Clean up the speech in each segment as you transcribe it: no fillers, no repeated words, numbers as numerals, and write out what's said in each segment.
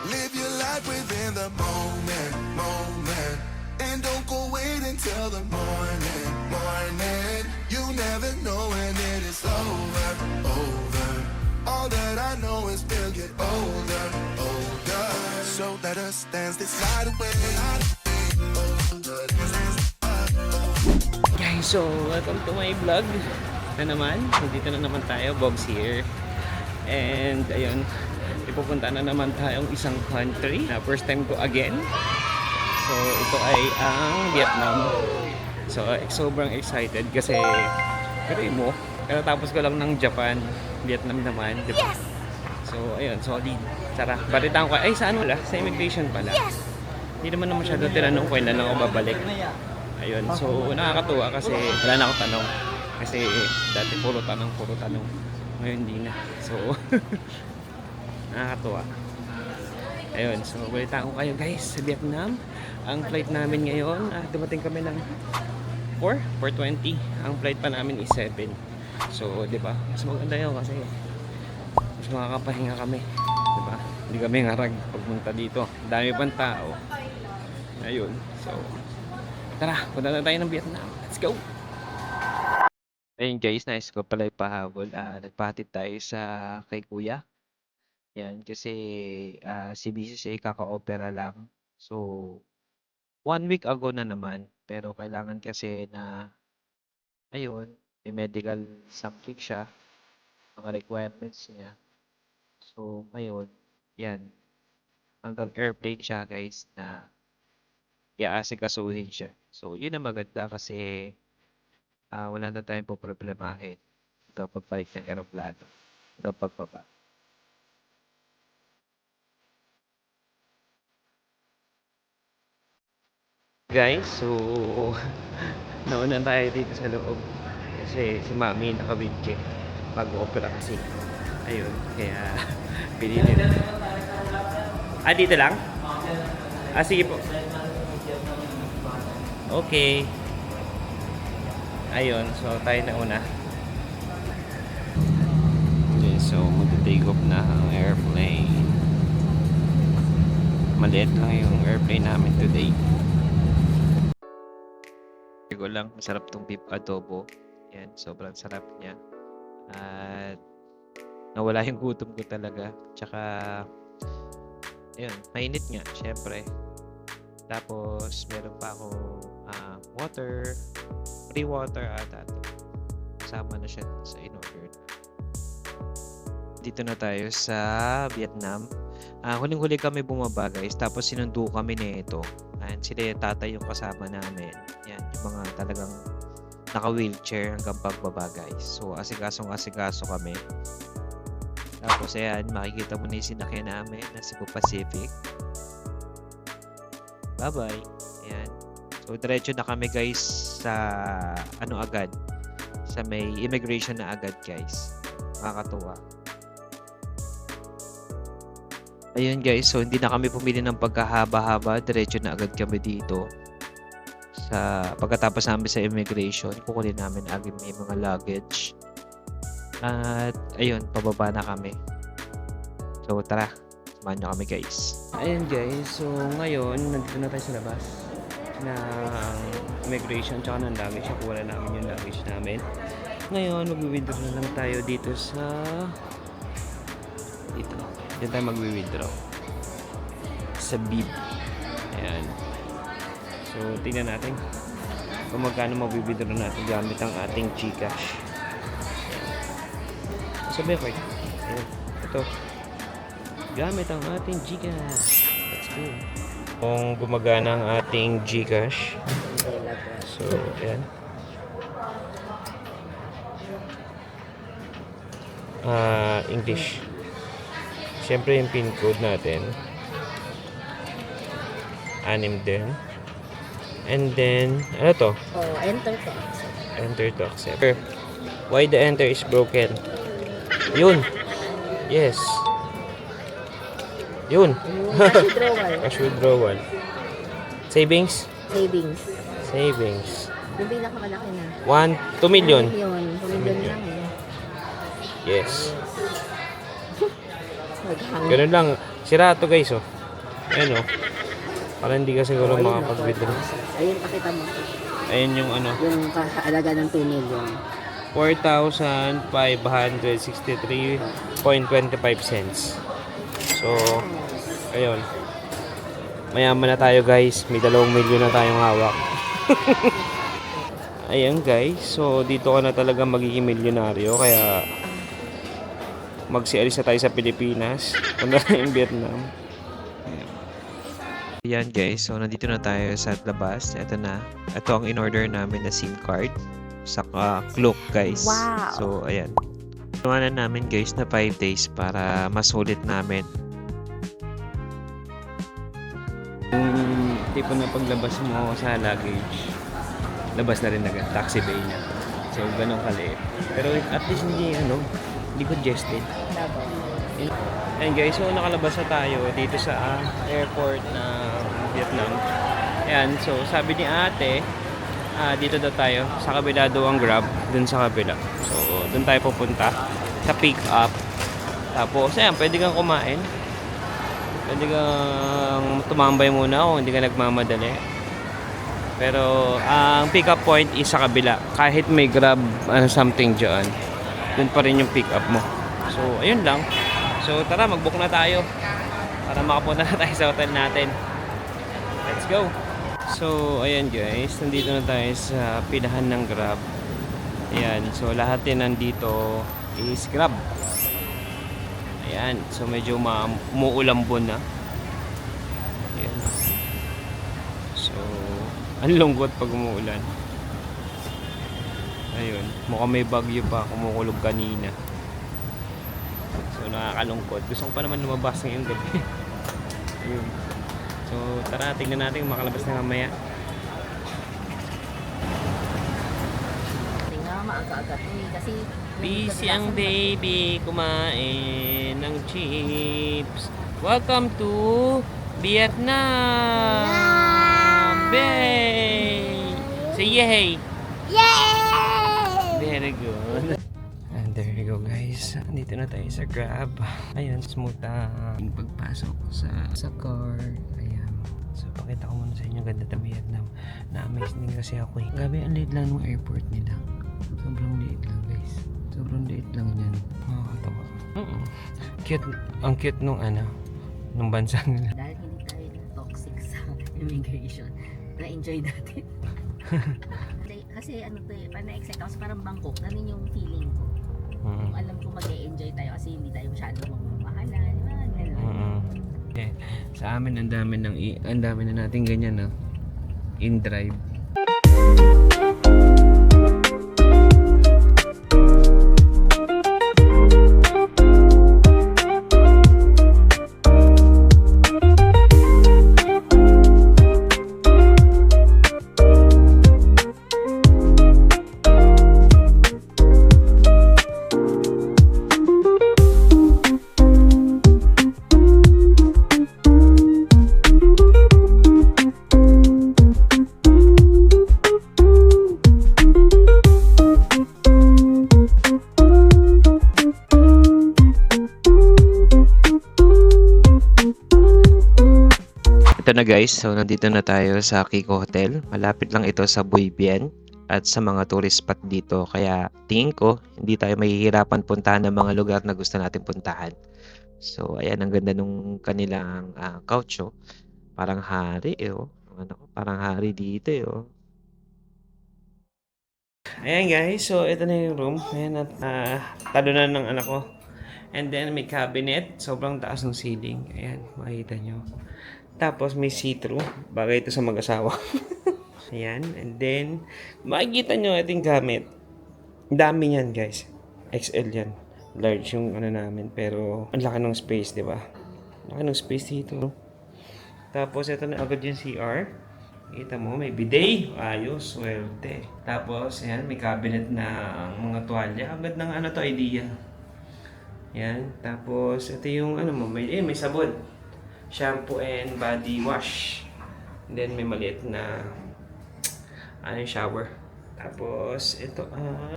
Live your life within the moment, moment. And don't go wait until the morning, morning. You never know when it is over, over. All that I know is we'll get older, older. So let us dance this night away. Guys, so welcome to my vlog na naman. Dito na naman tayo, Bob's here. And ayun, ipupunta na naman tayong isang country na first time ko again. So ito ay ang Vietnam. So sobrang excited kasi pero mo, tapos ko lang ng Japan, Vietnam naman, di ba? Yes! So ayun, solid. Tara, balitaan ko. Ay, saan wala? Sa immigration pala. Yes! Hindi naman na masyado tinanong ko, ilan lang ako babalik. Ayun, so nakakatuwa kasi wala na akong tanong. Kasi dati puro tanong. Ngayon hindi na. So, nakakatuwa. Ayun, so balita ko kayo guys sa Vietnam. Ang flight namin ngayon, dumating kami ng 4:20. Ang flight pa namin is 7. So, di ba? Mas maganda yun kasi mas makakapahinga kami. Di ba? Hindi kami ngarag pagpunta dito. Dami pang tao. Ayun, so tara, punta na tayo ng Vietnam. Let's go! Ayun guys, nice ko pala ipahabol. Nagpahatid tayo sa kay kuya. Yan, kasi si BCCA kaka-opera lang. So, 1 week ago na naman. Pero kailangan kasi na, ayun, may medical something siya. Mga requirements niya. So, ngayon, yan. Hanggang airplane siya guys na i-aasikasuhin siya. So, yun ang maganda kasi wala na tayong poproblemahin ito pagbalik ng aeroplano. Ito pagbaba. Guys, so nauna tayo dito sa loob kasi si Mami naka-wheelchair mag-opera kasi. Ayun, kaya pinili na. Dito lang? Sige po. Okay. Ayun, so tayo na una. Okay, so mag-take off na ang airplane. Maliit lang yung airplane namin today. Ko lang, masarap tong beef adobo. Yan, sobrang sarap niya. At nawala yung gutom ko talaga. Tsaka, ayun, mainit nga, syempre. Tapos, meron pa ako water, free water ata ito. Kasama na siya sa in-order. Dito na tayo sa Vietnam. Huling-huli kami bumaba guys. Tapos sinundo kami nito. And sila yung tatay yung kasama namin. Yan, yung mga talagang naka-wheelchair hanggang pagbaba guys. So, asikasong-asikaso kami. Tapos, ayan, makikita mo na yung sinakyan namin na Cebu Pacific. Bye-bye. Ayan. So, diretso na kami guys sa agad. Sa may immigration na agad guys. Makakatuwa. Ayun guys, so hindi na kami pumili ng pagkahaba-haba. Diretso na agad kami dito. Pagkatapos namin sa immigration, kukunin namin agad may mga luggage. At ayun, pababa na kami. So tara, samahan nyo kami guys. Ayun guys, so ngayon, nandito na tayo sa labas ng immigration tsaka ng luggage. Kuha na namin yung luggage namin. Ngayon, mag-withdraw na lang tayo dito sa dito. Diyan tayo mag-withdraw sa bib. Ayan. So, tingnan natin kung magkano mag-withdraw natin gamit ang ating GCash. Sabi ko, ayan. Ito. Gamit ang ating GCash. Let's go. Kung gumagana ang ating GCash. So, ayan. English. Siyempre yung pin code natin 6 din. And then ano to? Enter to accept. Enter to accept. Why the enter is broken? Yun. Yes. Yun. Cash withdrawal. Cash withdrawal. Savings? Savings. Yung pinakamalaki na. 2 million. 2 million lang eh. Yes. Naghang. Ganun lang. Sira to guys, oh. Ayan, oh. Para hindi ka siguro makapag-withdraw. Ayun, pakita mo. Ayan yung ano. Yung kaalaga ng 2 million. 4,563.25 cents. So, ayun. Mayaman na tayo guys. May 2 milyon na tayong hawak. Ayan guys. So, dito ka na talaga magiging milyonaryo. Kaya, magsialis na tayo sa Pilipinas. Punta na yung Vietnam. Ayan guys. So, nandito na tayo sa labas. Ito na. Ito ang in-order namin na SIM card. Saka Klook guys. Wow. So, ayan. Tuwanan namin guys na 5 days para masulit namin. Yung tipo na paglabas mo sa luggage, labas na rin agad, taxi bay na. So, ganun kaliit. Pero at least hindi, hindi congested. Ayan guys, so nakalabas na tayo dito sa airport na Vietnam. Ayan, so sabi ni ate, dito daw tayo, sa kabila daw ang Grab, dun sa kabila. So, dun tayo pupunta sa pick up. Tapos, ayan, pwede kang kumain. Pwede kang tumambay muna kung hindi ka nagmamadali. Pero, ang pick up point is sa kabila. Kahit may Grab, something dyan, dun pa rin yung pick up mo. So, ayun lang. So, tara, mag-book na tayo para makapunta na tayo sa hotel natin. Let's go! So, ayan guys, nandito na tayo sa pilahan ng Grab. Ayan, so lahat din nandito is Grab. Ayan, so medyo umuulambon na. Ayan. So, ang lungkot pag umuulan. Ayun, mukhang may bagyo pa, kumukulog kanina. So, nakakalungkot. Gusto ko pa naman lumabas ngayong gabi. Ayun. So, tara, tingnan natin kung makalabas na mamaya. Tingnan, maaga-aga to eh. Kasi Busy ang baby kumain ng chips. Welcome to Vietnam! Bay! Say yay! Yay! Very good. And there you go guys. Dito na tayo sa Grab. Ayun, smooth ang pagpasok sa car. Ayan. So, pakita ko muna sa inyo ganda ng Vietnam. Na-amaze din kasi ako eh. Grabe, ang liit lang ng airport nila. Sobrang liit lang guys. Sobrang liit lang yan. Nakakatawa. Cute. Ang cute nung nung bansa nila. dahil hindi tayo toxic sa immigration, na-enjoy natin. Kasi to eh, na-excite ako. Parang Bangkok. Ganun yung feeling ko. Kung alam ko mag-e-enjoy tayo kasi hindi tayo masyadong mamahalan. Di ba? Ganun. Okay. Sa amin, ang dami na natin ganyan, in drive. Ito na guys, so nandito na tayo sa Kiko Hotel. Malapit lang ito sa Buay Bien at sa mga tourist spot dito. Kaya tingin ko, hindi tayo mahihirapan puntahan ng mga lugar na gusto natin puntahan. So ayan, ang ganda nung kanilang couch. Parang hari parang hari dito Ayan guys, so ito na yung room. Ayan at talunan ng anak ko. And then may cabinet, sobrang taas ng ceiling. Ayan, makikita nyo. Tapos may see-through, bagay ito sa mag-asawa. Ayan, and then makikita nyo itong gamit. Dami yan guys. XL yan. Large yung namin, pero ang laki ng space, di ba? Laki ng space dito. Tapos ito na agad yung CR. Kita mo, may bidet. Ayos, swerte. Tapos, ayan, may cabinet na mga tuwalya. Agad ng idea. Ayan, tapos ito yung may sabon. Shampoo and body wash. And then may maliit na shower. Tapos ito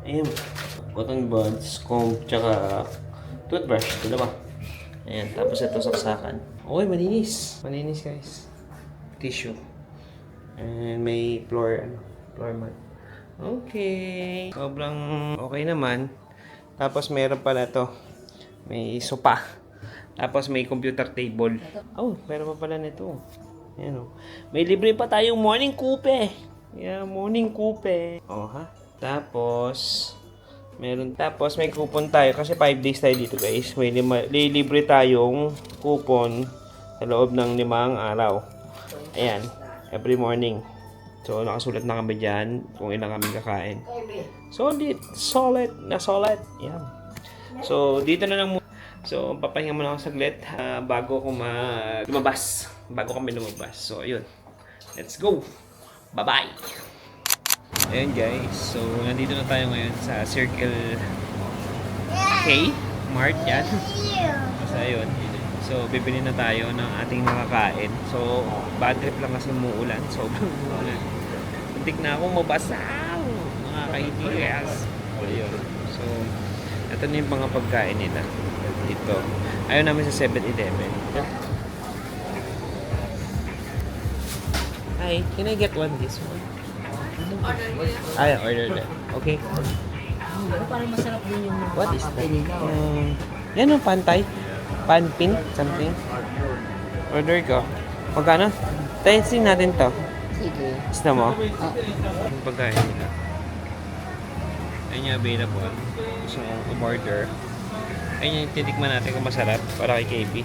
ayan, cotton buds, comb, tsaka toothbrush, dalawa. Ayan, tapos ito saksakan. Okay, malinis. Malinis guys. Tissue. And may floor mat. Okay. Sobrang okay naman. Tapos meron pala to. May sopa. Tapos may computer table. Oh, meron pa pala nito. Ayan o. May libre pa tayong morning coupe. Yeah, morning coupe. Oh ha. Tapos may coupon tayo kasi 5 days tayo dito guys. May libre tayong coupon sa loob ng 5 araw. Ayan, every morning. So, nakasulat na kami dyan kung ilang kami kakain. Solid. Yan. So, dito na lang muna. So, papahinga muna ako saglit bago lumabas. Bago kami lumabas. So, ayun. Let's go. Bye-bye. Ayun guys. So, nandito na tayo ngayon sa Circle K Mart. Yan. So, ayun. So, bibili na tayo ng ating makakain. So, bad trip lang kasi umuulan. Sobrang umuulan. Muntik na akong mabasa. Mga kaibigas. Ayun. So, ito na yung mga pagkain nila. Dito. Ayaw namin sa 7-Eleven. Hi, can I get one this one? Order that. Okay. Parang masarap din yung What is that? Yan yung pantay. Panpin, something. Order ko. Magkano? Testing natin to. Sige. Gusto mo? Yung pagkain nila. Ayun yung available. Gusto kong umorder. Ayun yung titikman natin kung masarap para kay KB.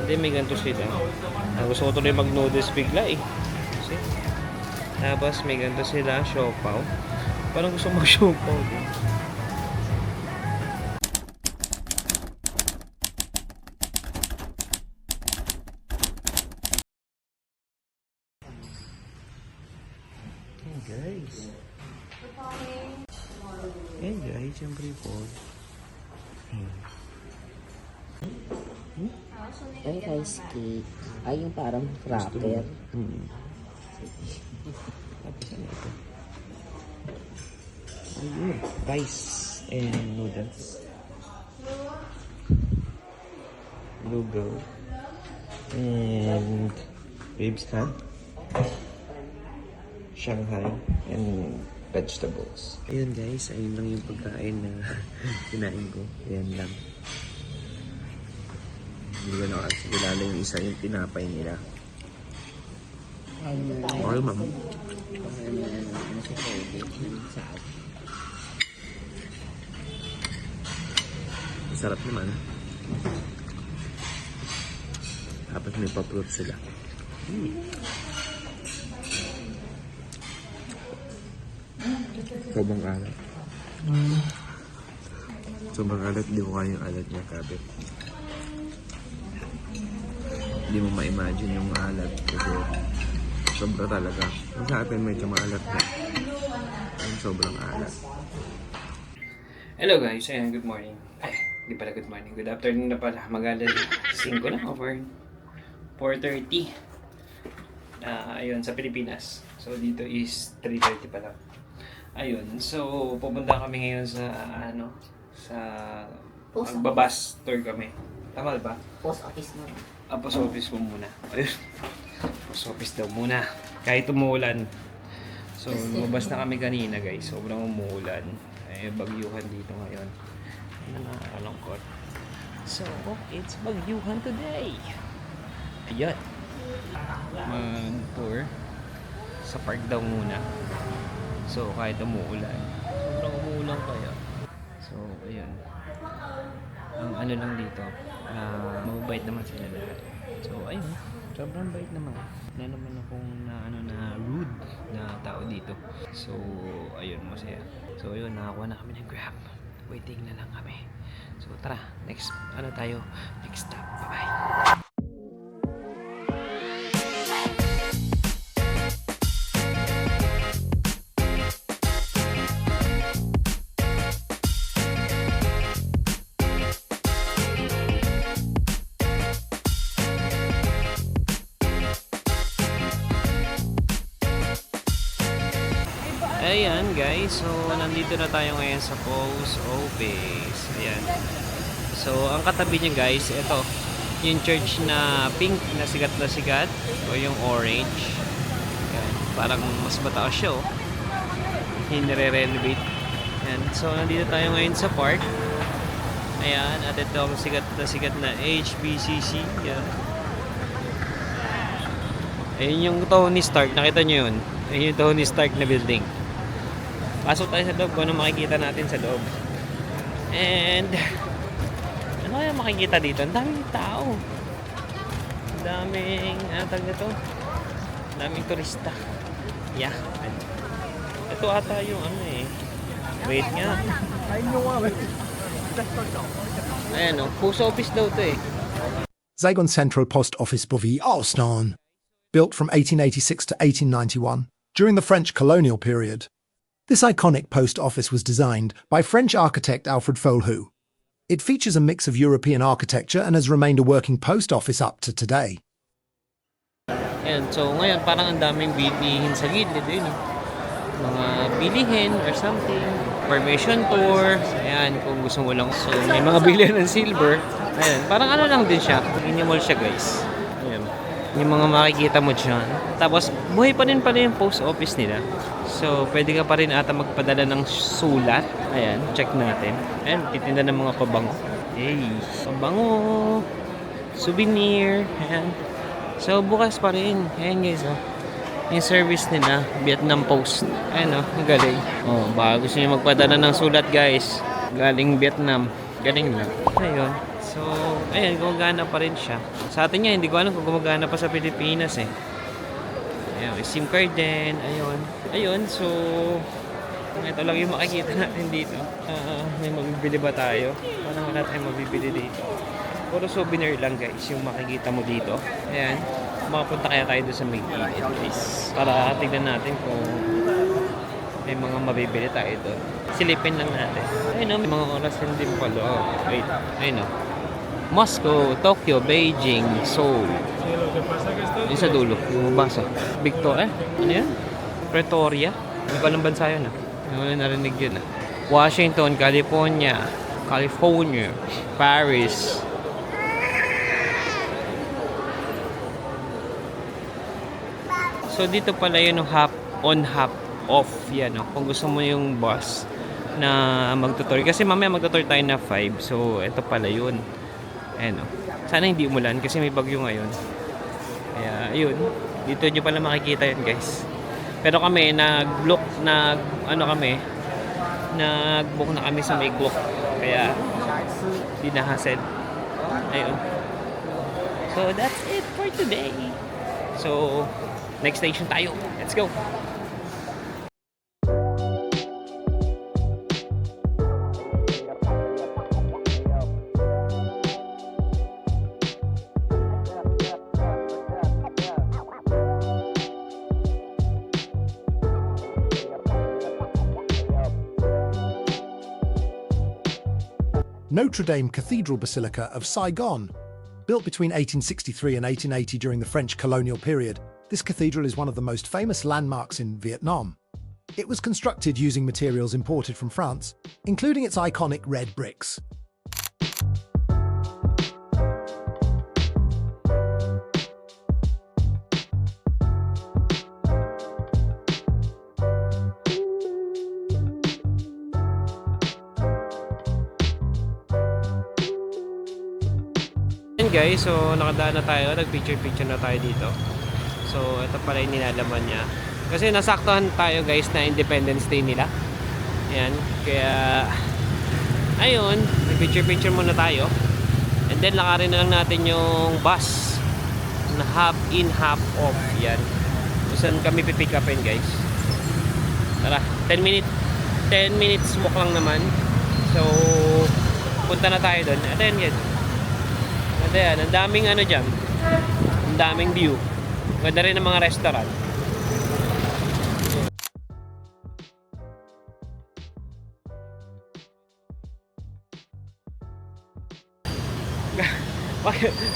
Hindi, may ganito sila. Gusto ko tuloy mag-noodles bigla eh. See? Tapos may ganito sila, siopaw. Parang gusto mag-siopaw din. Guys. Hey guys, siyempre po. Ay, rice cake. Ay, yung parang wrapper. Tapos ano ito? Ayun, rice and noodles. Lugaw. And babe's can. Shanghai and vegetables. Ayun guys, ayun lang yung pagkain na kinain ko. Ayan lang. Hindi ko na kasi kilala yung isa yung tinapay nila. Okay, ma'am. Masarap naman. Tapos may pa-fruit sila. Sobrang alat. Sobrang alat. Hindi ko kaya yung alat niya, kabit. Hindi mo ma-imagine yung alat kasi sobra talaga. Ang sa atin medyo maalat na. Ang sobrang alat. Hello guys, ayan, good morning. Ay, hindi pala good morning. Good afternoon na pala. Mag-alas 5 na over 4:30. Ayun, sa Pilipinas. So dito is 3:30 pa lang. Ayun, so pupunta kami ngayon sa sa magbabas tour kami. Tama ba? Post office mo. Post office mo muna. Ayun. Post office daw muna. Kahit umuulan. So lumabas na kami kanina guys. Sobrang umuulan. Bagyuhan dito ngayon. Ano nakakalungkot. So, it's bagyuhan today. Ayan. Mag-tour. Sa park daw muna. So, kahit umuulan. Sobrang umuulan kaya. So, ayan. Ang ano lang dito, mababait naman sila lahat. So, ayun. Sobrang bait naman. Wala naman akong na rude na tao dito. So, ayun, masaya. So, ayun, nakakuha na kami ng Grab. Waiting na lang kami. So, tara. Next stop. Bye-bye. Ayan guys, so nandito na tayo ngayon sa post office. Ayan. So, ang katabi niya guys, ito, yung church na pink na sigat o yung orange. Yan, parang mas mataas siya, oh. Hinire-renovate. Yan. So, nandito tayo ngayon sa park. Ayan, at ito ang sigat na HBCC. Yan. Ayun yung Tony Stark, nakita nyo yun? Ayun yung Tony Stark na building. Pasok tayo sa loob, kung ano makikita natin sa loob. And ano kaya makikita dito? Ang daming tao. Ang daming, ano tawag nito? Ang daming turista. Yeah. Ito ata yung ano eh. Wait nga. Ayan o, post office daw to eh. Zagon Central Post Office Bovie Austin. Built from 1886 to 1891 during the French colonial period. This iconic post office was designed by French architect Alfred Folhu. It features a mix of European architecture and has remained a working post office up to today. Ayan, so ngayon parang ang daming bilihin sa gilid yun. Mga bilihin or something. Information tour. Ayan, kung gusto mo lang. So may mga bilihan ng silver. Ayan, parang ano lang din siya. Minimal siya guys. Ayan. Yung mga makikita mo dyan. Tapos buhay pa rin pala yung post office nila. So pwede ka pa rin ata magpadala ng sulat. Ayan, check natin. Ayan, titinda ng mga pabango. Hey, pabango. Souvenir. Ayan. So bukas pa rin. Ayan guys, oh. Yung service nila, Vietnam Post. Ayan, oh, ang galing. Oh, baka gusto nyo magpadala ng sulat guys. Galing Vietnam. Galing lang. Ayun. So, ayan, gumagana pa rin siya. Sa atin niya, hindi ko alam kung gumagana pa sa Pilipinas eh. Ayan, may SIM card din. Ayun. Ayun, so ito lang yung makikita natin dito. May mabibili ba tayo? Parang wala tayong mabibili dito. Puro souvenir lang guys yung makikita mo dito. Ayan. Makapunta kaya tayo doon sa may gilid guys. Para tignan natin kung may mga mabibili tayo doon. Silipin lang natin. Ayun o, may mga oras din pala. Oh, wait. Ayun o. Moscow, Tokyo, Beijing, Seoul. Yung sa dulo, yung basa. Victoria, ano yan? Pretoria. Hindi ko alam bansa yun ah. Hindi ko narinig yun ah. Washington, California, Paris. So dito pala yun yung half on, half off. Yan o. Kung gusto mo yung bus na magtutor. Kasi mamaya magtutor tayo na 5. So ito pala yun. Ayan o. Sana hindi umulan kasi may bagyo ngayon. Kaya yun. Dito nyo pala makikita yun guys. Pero kami nag-book na kami sa may clock. Kaya di na hassle. Ayun. So that's it for today. So next station tayo. Let's go. Notre Dame Cathedral Basilica of Saigon. Built between 1863 and 1880 during the French colonial period, this cathedral is one of the most famous landmarks in Vietnam. It was constructed using materials imported from France, including its iconic red bricks. Guys, so nakadaan na tayo, nag-picture na tayo dito. So ito pala yung nilalaman niya. Kasi nasaktuhan tayo guys na Independence Day nila. Ayan, kaya ayun, nag-picture muna tayo. And then lakarin na lang natin yung bus na half in, half off. Yan. So saan kami pipick upin guys. Tara, 10 minutes walk lang naman. So punta na tayo doon. At then yan. Ayan, ang daming ano dyan. Ang daming view. Ganda rin ng mga restaurant.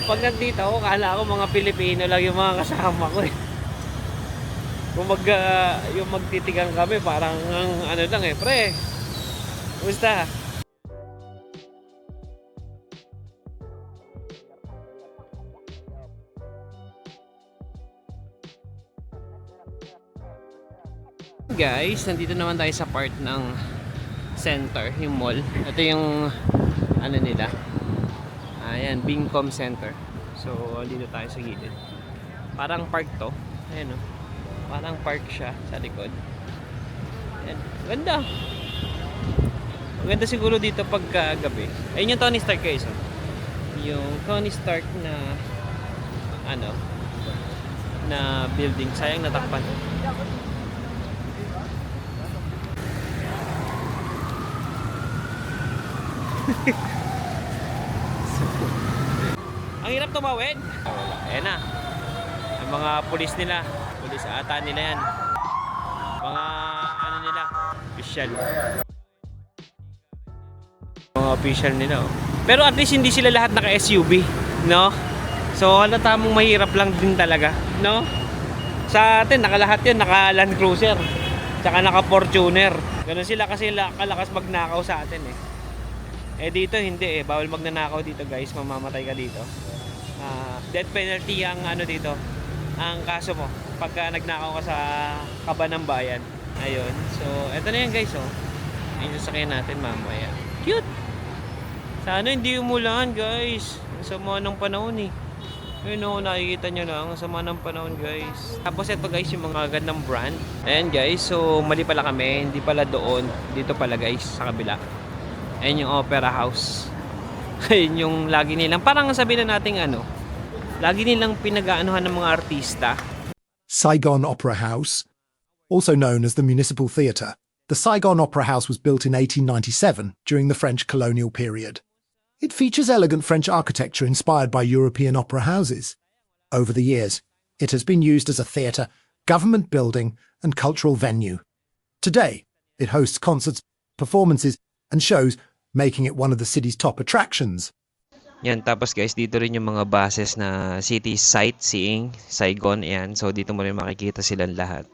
Pag nandito ako, kala ko mga Pilipino lang yung mga kasama ko eh. Kung yung magtitigang kami, parang ano lang eh. Pre, kumusta? guys, nandito naman tayo sa part ng center, yung mall. Ito yung ano nila. Ayan, Bincom Center. So, dito tayo sa gilid. Parang park to. Ayan o. Parang park siya sa likod. Ayan. Ganda. Maganda siguro dito pagka gabi. Ayun yung Tony Stark guys. Oh. Yung Tony Stark na ano na building. Sayang natakpan. Ang hirap tumawid. Ayan na. Ang mga pulis nila. Pulis ata nila yan. Mga ano nila. Official. Mga official nila. Oh. Pero at least hindi sila lahat naka SUV. No? So halata mong mahirap lang din talaga. No? Sa atin nakalahat yun. Naka Land Cruiser. Tsaka naka Fortuner. Ganun sila kasi kalakas magnakaw sa atin eh. Eh dito hindi eh, bawal magnanakaw dito guys, mamamatay ka dito. Death penalty ang ano dito, ang kaso mo pagka nagnakaw ka sa kaban ng bayan. Ayun, so eto na yan guys oh. Ayun yung sasakyan natin mamaya. Cute! Sana hindi umulan guys. Ang sama ng panahon eh. Ayun oh, nakikita nyo lang, ang sama ng panahon guys. Tapos eto guys, yung mga gandang brand. Ayan guys, so mali pala kami, hindi pala doon. Dito pala guys, sa kabila. Ayan yung Opera House. Ayun yung lagi nilang, parang sabihin na natin ano, lagi nilang pinag-aanuhan ng mga artista. Saigon Opera House, also known as the Municipal Theatre. The Saigon Opera House was built in 1897 during the French colonial period. It features elegant French architecture inspired by European opera houses. Over the years, it has been used as a theatre, government building, and cultural venue. Today, it hosts concerts, performances, and shows, making it one of the city's top attractions. Yan, tapos guys, dito rin yung mga bases na city sightseeing, Saigon, yan. So, dito mo rin makikita silang lahat.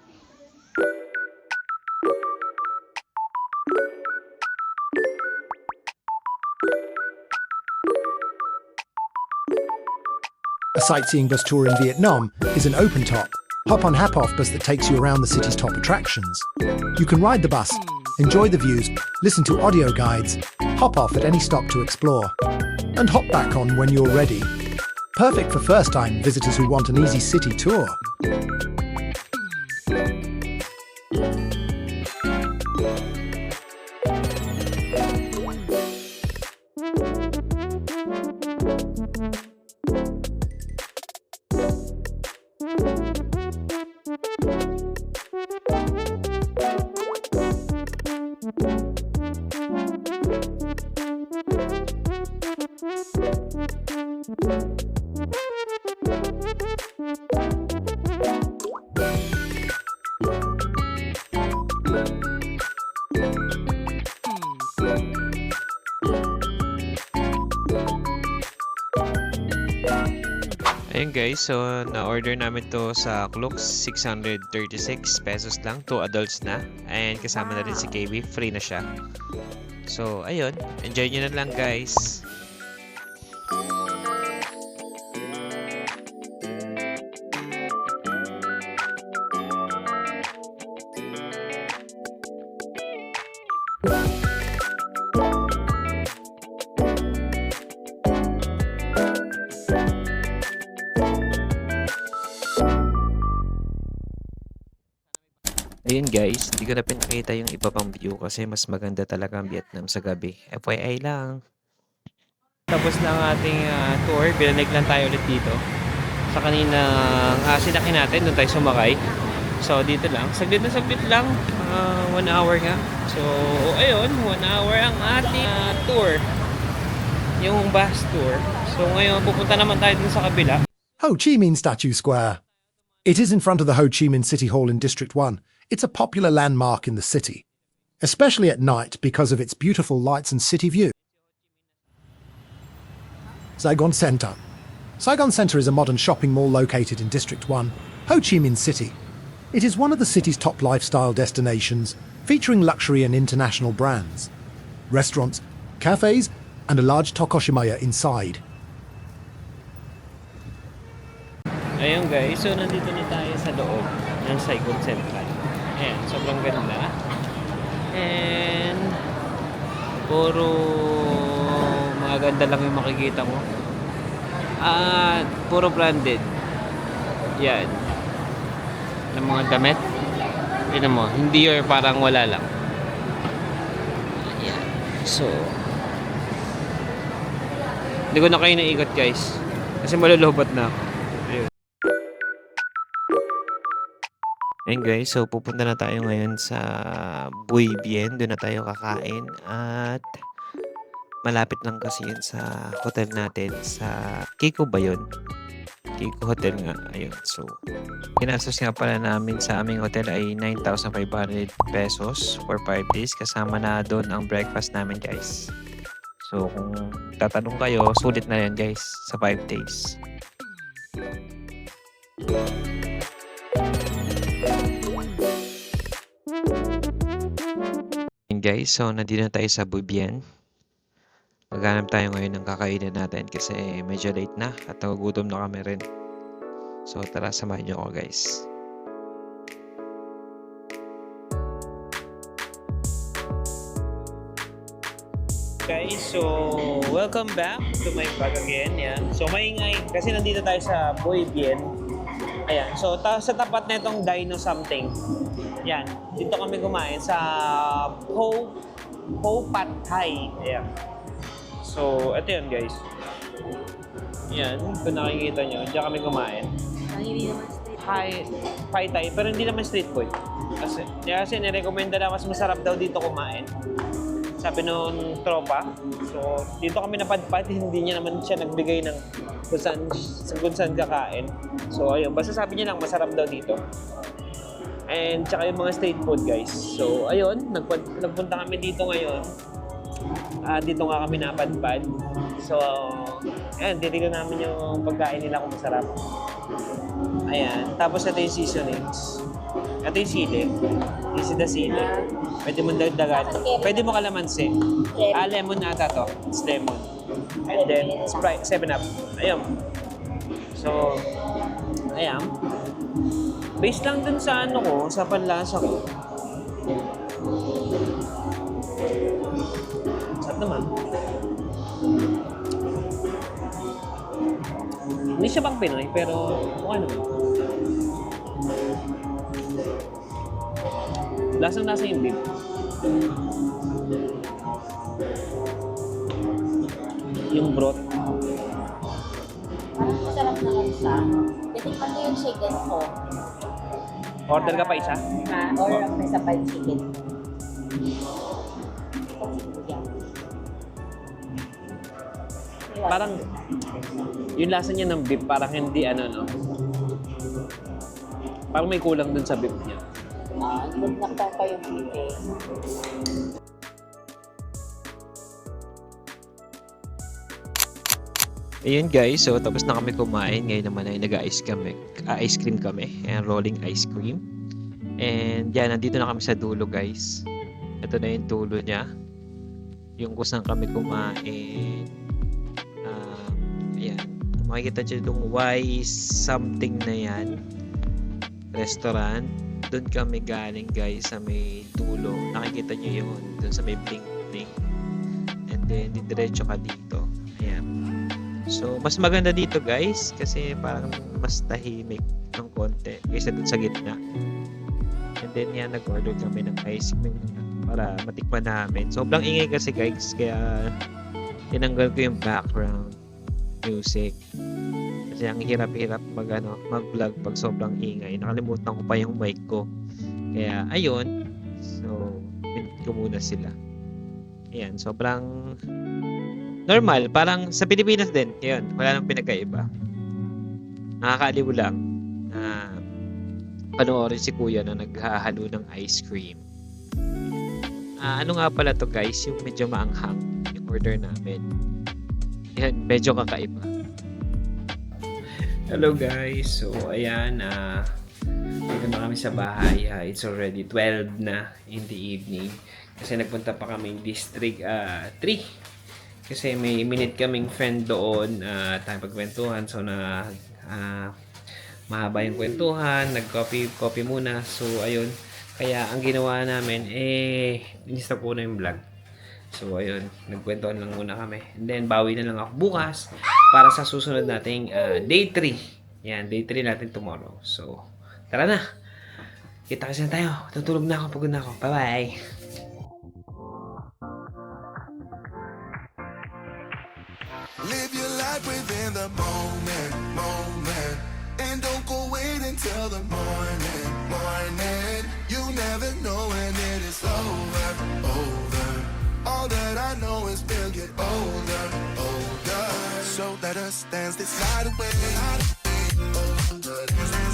A sightseeing bus tour in Vietnam is an open-top, hop-on hop-off bus that takes you around the city's top attractions. You can ride the bus, enjoy the views, listen to audio guides, hop off at any stop to explore, and hop back on when you're ready. Perfect for first-time visitors who want an easy city tour. Ayun guys, so na-order namin to sa Clooks, 636 pesos lang, 2 adults na. And kasama na rin si KB, free na siya. So ayun, enjoy nyo na lang guys. Ayun guys, hindi ko na pinakita yung iba pang view kasi mas maganda talaga ang Vietnam sa gabi. FYI lang. Tapos na ang ating tour, binanig lang tayo ulit dito. Sa kaninang sinaki natin, doon tayo sumakay. So dito lang, saglit lang, 1 hour nga. So ayun, 1 hour ang ating tour. Yung bus tour. So ngayon, pupunta naman tayo dun sa kabila. Ho Chi Minh Statue Square. It is in front of the Ho Chi Minh City Hall in District 1. It's a popular landmark in the city, especially at night because of its beautiful lights and city view. Saigon Center. Saigon Center is a modern shopping mall located in District 1, Ho Chi Minh City. It is one of the city's top lifestyle destinations, featuring luxury and international brands, restaurants, cafes, and a large Tokoshimaya inside. Ayun guys, so nandito na tayo sa loob ng Saigon Central. Ayan, sobrang ganda. And puro mga ganda lang yung makikita mo. At puro branded. Yan. Ng mga damit. Tignan mo, hindi or parang wala lang. Yan. So, hindi ko na kayo naikot guys. Kasi malulobot na ako. Ayun. Ayun guys, so pupunta na tayo ngayon sa Buy Bien. Doon na tayo kakain. At malapit lang kasi yun sa hotel natin. Sa Kiko ba yun? Kiko Hotel nga. Ayun. So, ginastos nga pala namin sa aming hotel ay 9,500 pesos for 5 days. Kasama na doon ang breakfast namin guys. So, kung tatanong kayo, sulit na yan guys sa 5 days. And guys, so nandito na tayo sa Buy Bien. Maghanap tayo ngayon ng kakainin natin kasi medyo late na at nagugutom na kami rin. So tara, samahan niyo ako guys. Guys, so welcome back to my vlog again. Yan. So maingay kasi nandito tayo sa Buy Bien. Ayan. So sa tapat na itong Dino something. Yan. Dito kami kumain sa Pho Pad Thai. Ayan. So, ito yun guys. Yan, kung nakikita nyo, diyan kami kumain. Hindi naman street. Pad Thai, pero hindi naman street food. Kasi nirekomenda na mas masarap daw dito kumain. Sabi nung tropa. So, dito kami napadpad, hindi niya naman siya nagbigay ng kung saan kakain. So, ayun, basta sabi niya lang masarap daw dito. And tsaka yung mga street food guys. So, ayun, nagpunta kami dito ngayon. Dito nga kami napadpad. So, ayan, titignan namin yung pagkain nila kung masarap. Ayan, tapos ito yung seasonings. Ito yung sili. This is the sili. Pwede mo dagdagan. Pwede mo kalamansi. Lemon ata to. It's lemon. And then, Sprite, 7-Up. Ayun. So, ayan. Based lang dun sa ano ko, sa panlasa ko. Sarap naman. Hindi siya pang Pinoy, pero ano. Lasang-lasa yung beef. Yung broth. Parang masarap na lang siya. Titikman ko yung chicken ko. Order ka pa isa? Or may sabay chicken. Parang yung lasa niya ng beef, parang hindi ano, no? Parang may kulang dun sa beef niya. Nakita pa yung beef eh. Ayun guys, so tapos na kami kumain. Ngayon naman ay nag-ice cream kami. And rolling ice cream. And yan, nandito na kami sa dulo guys. Ito na yung dulo niya. Yung kung saan kami kumain. Ayan. Makikita nyo itong Y something na yan. Restaurant. Doon kami galing guys sa may dulo. Nakikita nyo yun. Doon sa may bling bling. And then, didiretso ka dito. Ayan. So, mas maganda dito guys kasi parang mas tahimik ng konti kaysa dun sa gitna. And then yan, nag-order kami ng ice cream para matikman namin. Sobrang ingay kasi guys, kaya tinanggal ko yung background music. Kasi ang hirap-hirap mag-vlog pag sobrang ingay. Nakalimutan ko pa yung mic ko. Kaya ayun, so pinit ko muna sila. Ayan, sobrang normal, parang sa Pilipinas din. Yun, wala nang pinagkaiba. Nakakaaliw lang na panoorin si kuya na naghahalo ng ice cream. Ano nga pala to guys, yung medyo maanghang yung order namin. Yan, medyo kakaiba. Hello guys, so ayan, dito na kami sa bahay. It's already 12 na in the evening. Kasi nagpunta pa kami District 3. Kasi may minute kaming friend doon, tayo pagkwentuhan. So, mahaba yung kwentuhan, nag-coffee muna. So, ayun, Kaya ang ginawa namin, inista ko na yung vlog. So, ayun, nagkwentuhan lang muna kami. And then, bawi na lang ako bukas para sa susunod nating day 3. Yan, day 3 natin tomorrow. So, tara na. Kita kasi na tayo. Tutulog na ako, pagod na ako. Bye-bye. Live your life within the moment, moment. And don't go wait until the morning, morning. You never know when it is over, over. All that I know is we'll get older, older. So let us dance this night away, older. Dance, dance,